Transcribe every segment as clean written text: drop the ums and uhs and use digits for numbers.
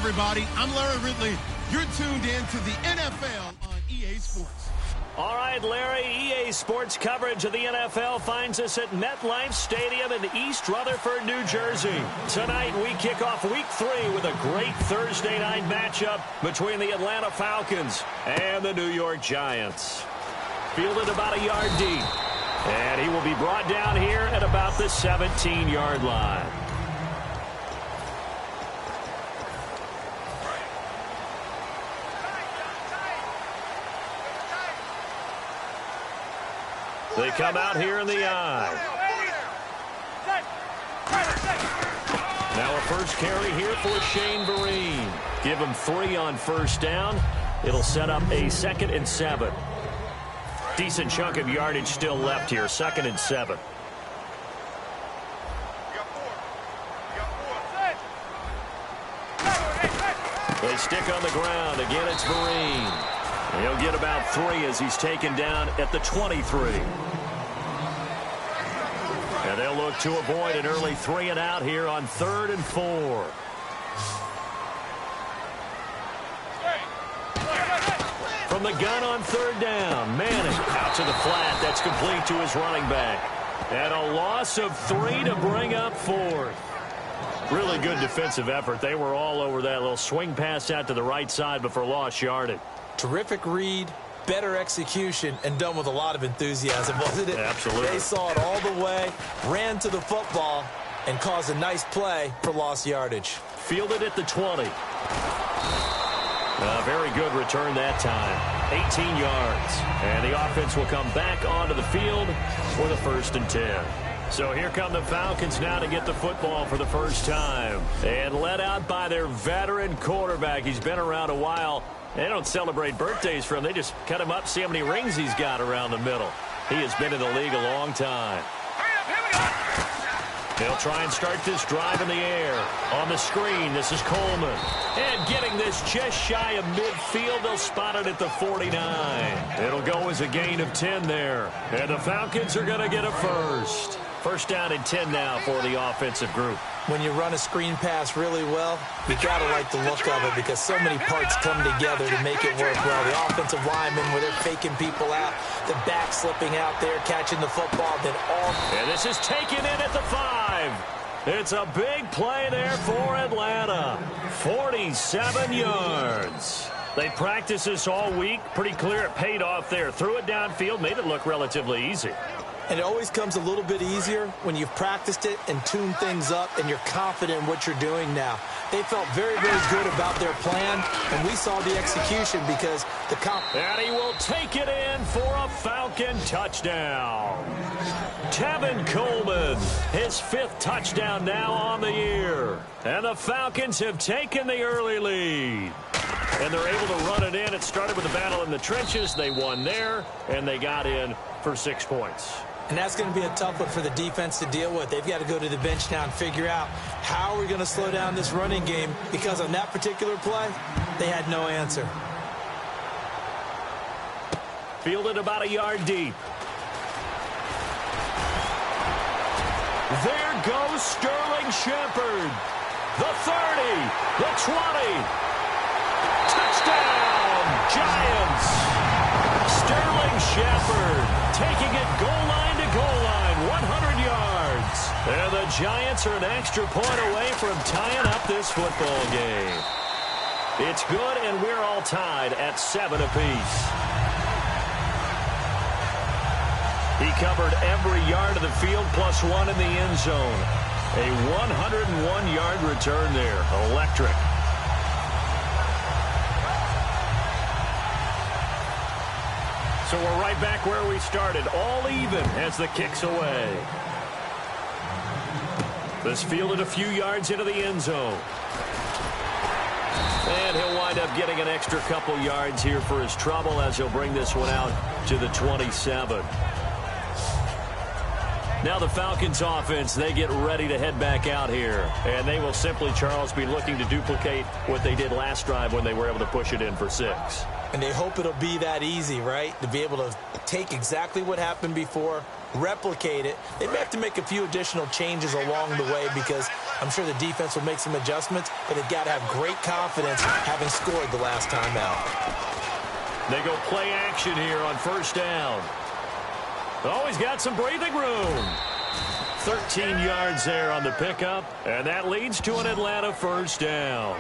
everybody. I'm Larry Ridley. You're tuned in to the NFL on EA Sports. All right, Larry, EA Sports coverage of the NFL finds us at MetLife Stadium in East Rutherford, New Jersey. Tonight, we kick off Week 3 with a great Thursday night matchup between the Atlanta Falcons and the New York Giants. Fielded about a yard deep, and he will be brought down here at about the 17-yard line. They come out here in the I. Now a first carry here for Shane Vereen. Give him 3 on first down. It'll set up a 2nd and 7. Decent chunk of yardage still left here. 2nd and 7. They stick on the ground. Again, it's Vereen. He'll get about 3 as he's taken down at the 23. And they'll look to avoid an early 3 and out here on 3rd and 4. From the gun on 3rd down, Manning out to the flat. That's complete to his running back. And a loss of 3 to bring up 4th. Really good defensive effort. They were all over that little swing pass out to the right side, but for lost yardage. Terrific read, better execution, and done with a lot of enthusiasm, wasn't it? Absolutely. They saw it all the way, ran to the football, and caused a nice play for lost yardage. Fielded at the 20. Very good return that time. 18 yards. And the offense will come back onto the field for the 1st and 10. So here come the Falcons now to get the football for the first time. And led out by their veteran quarterback. He's been around a while. They don't celebrate birthdays for him. They just cut him up, see how many rings he's got around the middle. He has been in the league a long time. They'll try and start this drive in the air. On the screen, this is Coleman. And getting this just shy of midfield, they'll spot it at the 49. It'll go as a gain of 10 there. And the Falcons are going to get a first. First down and 10 now for the offensive group. When you run a screen pass really well, you got to like the look of it because so many parts come together to make it work well. The offensive linemen where they're faking people out, the back slipping out there, catching the football, then all. And this is taken in at the 5. It's a big play there for Atlanta. 47 yards. They practiced this all week. Pretty clear it paid off there. Threw it downfield, made it look relatively easy. And it always comes a little bit easier when you've practiced it and tuned things up and you're confident in what you're doing now. They felt very, very good about their plan, and we saw the execution because the And he will take it in for a Falcon touchdown. Tevin Coleman, his 5th touchdown now on the year. And the Falcons have taken the early lead. And they're able to run it in. It started with a battle in the trenches. They won there, and they got in for 6 points. And that's going to be a tough one for the defense to deal with. They've got to go to the bench now and figure out how are we going to slow down this running game, because on that particular play, they had no answer. Fielded about a yard deep. There goes Sterling Shepard. The 30, the 20. Touchdown, Giants. Sterling Shepard taking it goal line to goal line, 100 yards. And the Giants are an extra point away from tying up this football game. It's good, and we're all tied at 7 apiece. He covered every yard of the field plus 1 in the end zone. A 101-yard return there. Electric. So we're right back where we started, all even as the kick's away. This fielded a few yards into the end zone. And he'll wind up getting an extra couple yards here for his trouble as he'll bring this one out to the 27. Now the Falcons offense, they get ready to head back out here. And they will simply, Charles, be looking to duplicate what they did last drive when they were able to push it in for 6. And they hope it'll be that easy, right? To be able to take exactly what happened before, replicate it. They may have to make a few additional changes along the way because I'm sure the defense will make some adjustments, but they've got to have great confidence having scored the last time out. They go play action here on first down. Oh, he's got some breathing room. 13 yards there on the pickup, and that leads to an Atlanta first down.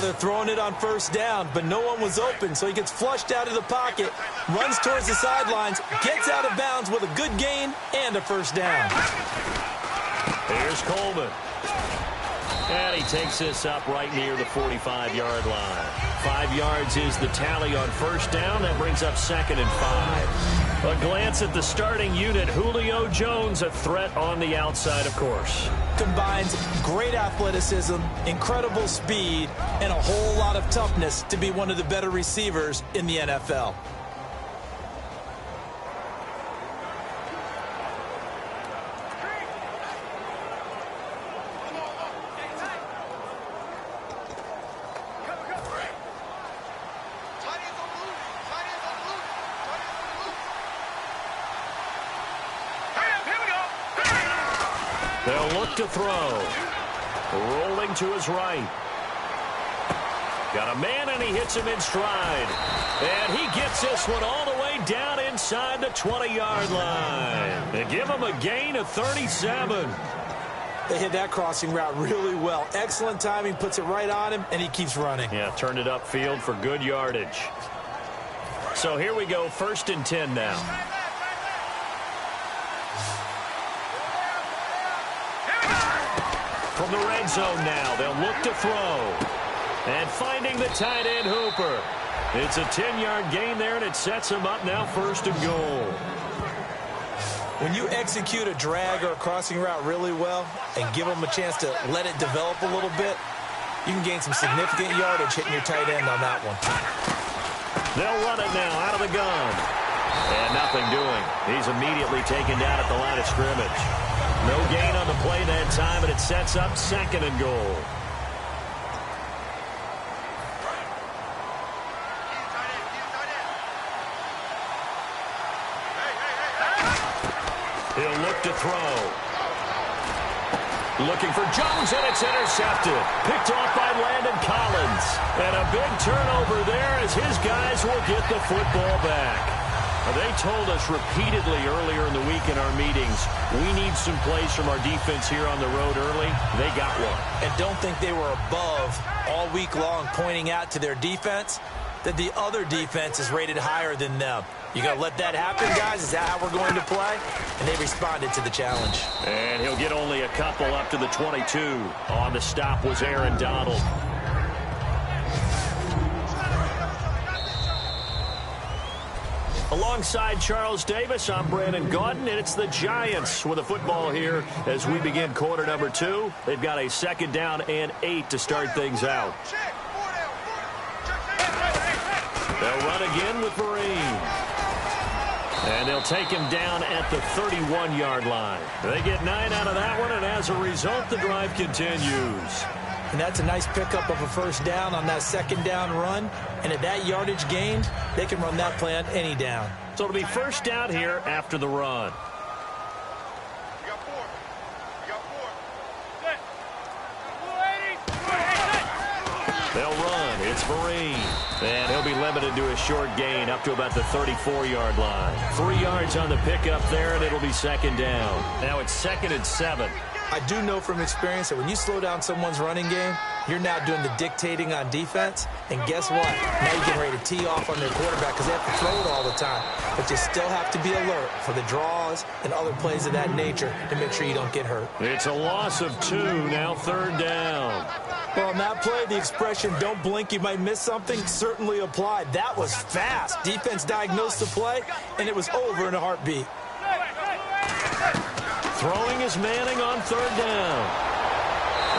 They're throwing it on first down, but no one was open, so he gets flushed out of the pocket, runs towards the sidelines, gets out of bounds with a good gain and a first down. Here's Coleman. And he takes this up right near the 45-yard line. 5 yards is the tally on first down. That brings up 2nd and 5. A glance at the starting unit. Julio Jones, a threat on the outside, of course. Combines great athleticism, incredible speed, and a whole lot of toughness to be one of the better receivers in the NFL. They'll look to throw. Rolling to his right. Got a man, and he hits him in stride. And he gets this one all the way down inside the 20-yard line. They give him a gain of 37. They hit that crossing route really well. Excellent timing, puts it right on him, and he keeps running. Yeah, turned it upfield for good yardage. So here we go, 1st and 10 now. From the red zone now, they'll look to throw. And finding the tight end, Hooper. It's a 10-yard gain there, and it sets him up now 1st and goal. When you execute a drag or a crossing route really well and give them a chance to let it develop a little bit, you can gain some significant yardage hitting your tight end on that one. They'll run it now out of the gun. And nothing doing. He's immediately taken down at the line of scrimmage. No gain on the play that time, and it sets up 2nd and goal. He'll look to throw. Looking for Jones, and it's intercepted. Picked off by Landon Collins. And a big turnover there as his guys will get the football back. They told us repeatedly earlier in the week in our meetings, we need some plays from our defense here on the road early. They got one. And don't think they were above all week long pointing out to their defense that the other defense is rated higher than them. You got to let that happen, guys. Is that how we're going to play? And they responded to the challenge. And he'll get only a couple up to the 22. On the stop was Aaron Donald. Alongside Charles Davis, I'm Brandon Gaudin, and it's the Giants with the football here as we begin quarter number 2. They've got a 2nd down and 8 to start things out. They'll run again with Marine. And they'll take him down at the 31-yard line. They get 9 out of that one, and as a result, the drive continues. And that's a nice pickup of a first down on that 2nd down run. And at that yardage gained, they can run that play on any down. So it'll be first down here after the run. They'll run. It's Marine. And he'll be limited to a short gain up to about the 34-yard line. 3 yards on the pickup there, and it'll be 2nd down. Now it's 2nd and 7. I do know from experience that when you slow down someone's running game, you're now doing the dictating on defense. And guess what? Now you're getting ready to tee off on their quarterback because they have to throw it all the time. But you still have to be alert for the draws and other plays of that nature to make sure you don't get hurt. It's a loss of 2, now 3rd down. Well, on that play, the expression, don't blink, you might miss something, certainly applied. That was fast. Defense diagnosed the play, and it was over in a heartbeat. Throwing is Manning on 3rd down.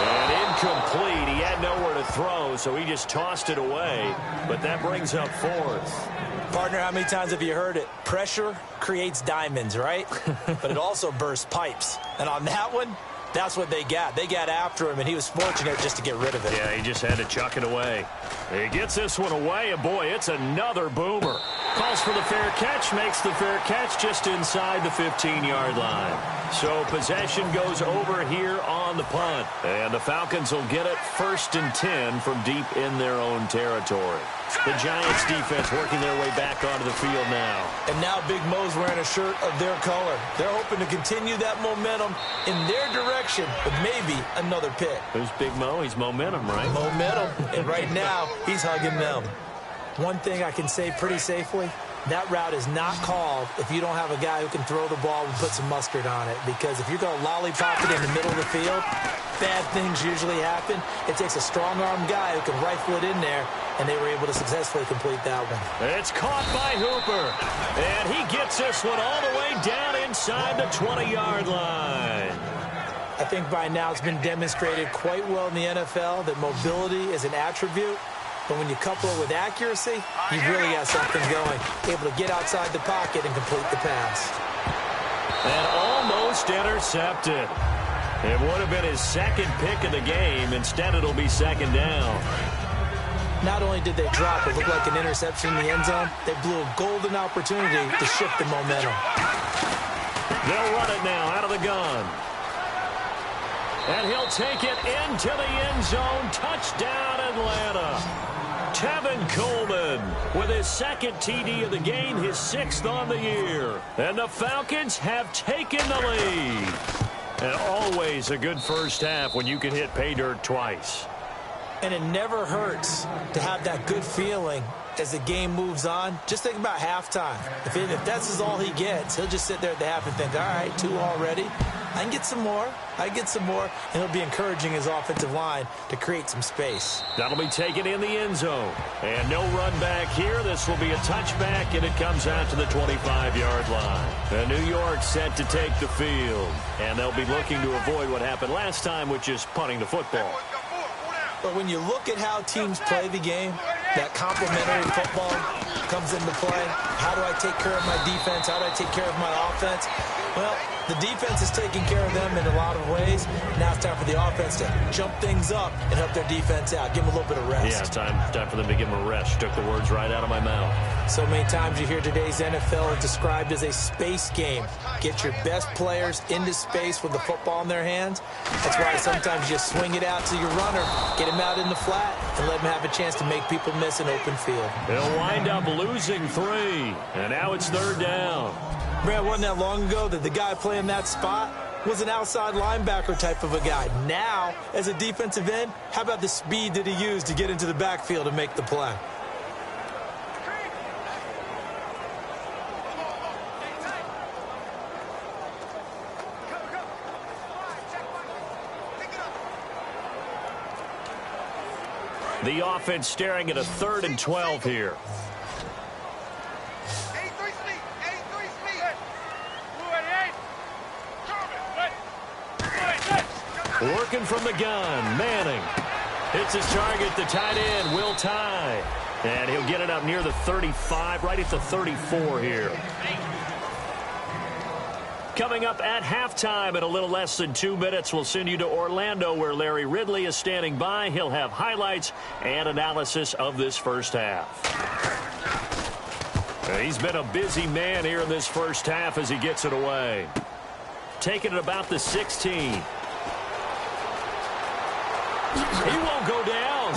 And incomplete. He had nowhere to throw, so he just tossed it away. But that brings up 4th. Partner, how many times have you heard it? Pressure creates diamonds, right? But it also bursts pipes. And on that one, That's what they got. They got after him, and he was fortunate just to get rid of it. Yeah, he just had to chuck it away. He gets this one away, and boy, it's another boomer. Calls for the fair catch, makes the fair catch just inside the 15-yard line. So possession goes over here on the punt. And the Falcons will get it 1st and 10 from deep in their own territory. The Giants defense working their way back onto the field now. And now Big Mo's wearing a shirt of their color. They're hoping to continue that momentum in their direction with maybe another pick. Who's Big Mo? He's momentum, right? Momentum. And right now, he's hugging them. One thing I can say pretty safely, that route is not called if you don't have a guy who can throw the ball and put some mustard on it. Because if you're going to lollipop it in the middle of the field, bad things usually happen. It takes a strong-arm guy who can rifle it in there, and they were able to successfully complete that one. It's caught by Hooper, and he gets this one all the way down inside the 20-yard line. I think by now it's been demonstrated quite well in the NFL that mobility is an attribute. But when you couple it with accuracy, you've really got something going. Able to get outside the pocket and complete the pass. And almost intercepted. It would have been his second pick of the game. Instead, it'll be 2nd down. Not only did they drop what looked like an interception in the end zone, they blew a golden opportunity to shift the momentum. They'll run it now out of the gun. And he'll take it into the end zone. Touchdown, Atlanta. Tevin Coleman with his 2nd TD of the game, his 6th on the year. And the Falcons have taken the lead. And always a good first half when you can hit pay dirt twice. And it never hurts to have that good feeling as the game moves on. Just think about halftime. If that's all he gets, he'll just sit there at the half and think, all right, 2 already. I can get some more. And he'll be encouraging his offensive line to create some space. That'll be taken in the end zone. And no run back here. This will be a touchback, and it comes out to the 25-yard line. And New York set to take the field. And they'll be looking to avoid what happened last time, which is punting the football. But when you look at how teams play the game, that complementary football comes into play. How do I take care of my defense? How do I take care of my offense? Well, the defense is taking care of them in a lot of ways. Now it's time for the offense to jump things up and help their defense out. Give them a little bit of rest. Yeah, time for them to give them a rest. Took the words right out of my mouth. So many times you hear today's NFL described as a space game. Get your best players into space with the football in their hands. That's why sometimes you swing it out to your runner, get him out in the flat, and let him have a chance to make people miss an open field. They'll wind up losing 3, and now it's 3rd down. Man, wasn't that long ago that the guy playing that spot was an outside linebacker type of a guy. Now, as a defensive end, how about the speed that he used to get into the backfield and make the play? The offense staring at a 3rd and 12 here. Working from the gun, Manning. Hits his target, the tight end, Will Tye. And he'll get it up near the 35, right at the 34 here. Coming up at halftime in a little less than 2 minutes, we'll send you to Orlando where Larry Ridley is standing by. He'll have highlights and analysis of this first half. He's been a busy man here in this first half as he gets it away. Taking it about the 16. He won't go down.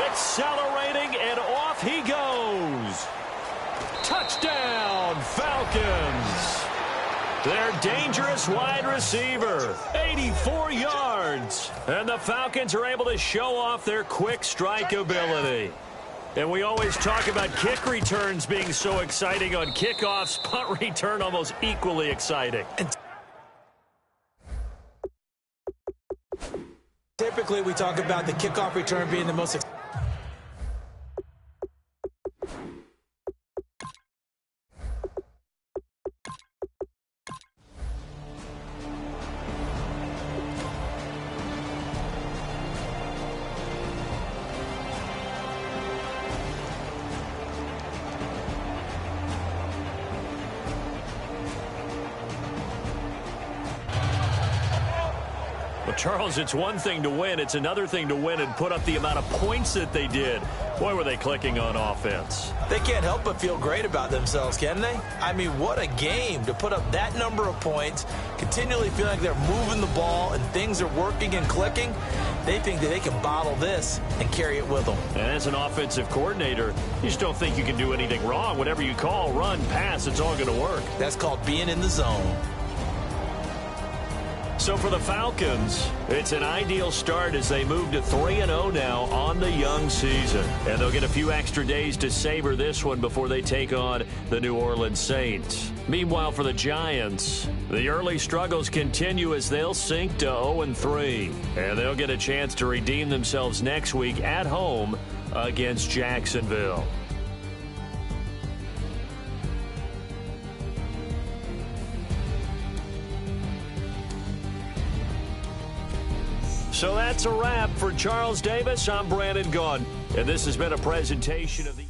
Accelerating, and off he goes. Touchdown, Falcons. Their dangerous wide receiver, 84 yards. And the Falcons are able to show off their quick strike ability. And we always talk about kick returns being so exciting on kickoffs. Punt return almost equally exciting. Typically, we talk about the kickoff return being the most exciting. Charles, it's one thing to win. It's another thing to win and put up the amount of points that they did. Boy, were they clicking on offense. They can't help but feel great about themselves, can they? I mean, what a game to put up that number of points, continually feel like they're moving the ball and things are working and clicking. They think that they can bottle this and carry it with them. And as an offensive coordinator, you just don't think you can do anything wrong. Whatever you call, run, pass, it's all going to work. That's called being in the zone. So for the Falcons, it's an ideal start as they move to 3-0 now on the young season. And they'll get a few extra days to savor this one before they take on the New Orleans Saints. Meanwhile, for the Giants, the early struggles continue as they'll sink to 0-3. And they'll get a chance to redeem themselves next week at home against Jacksonville. So that's a wrap. For Charles Davis, I'm Brandon Gaudin, and this has been a presentation of the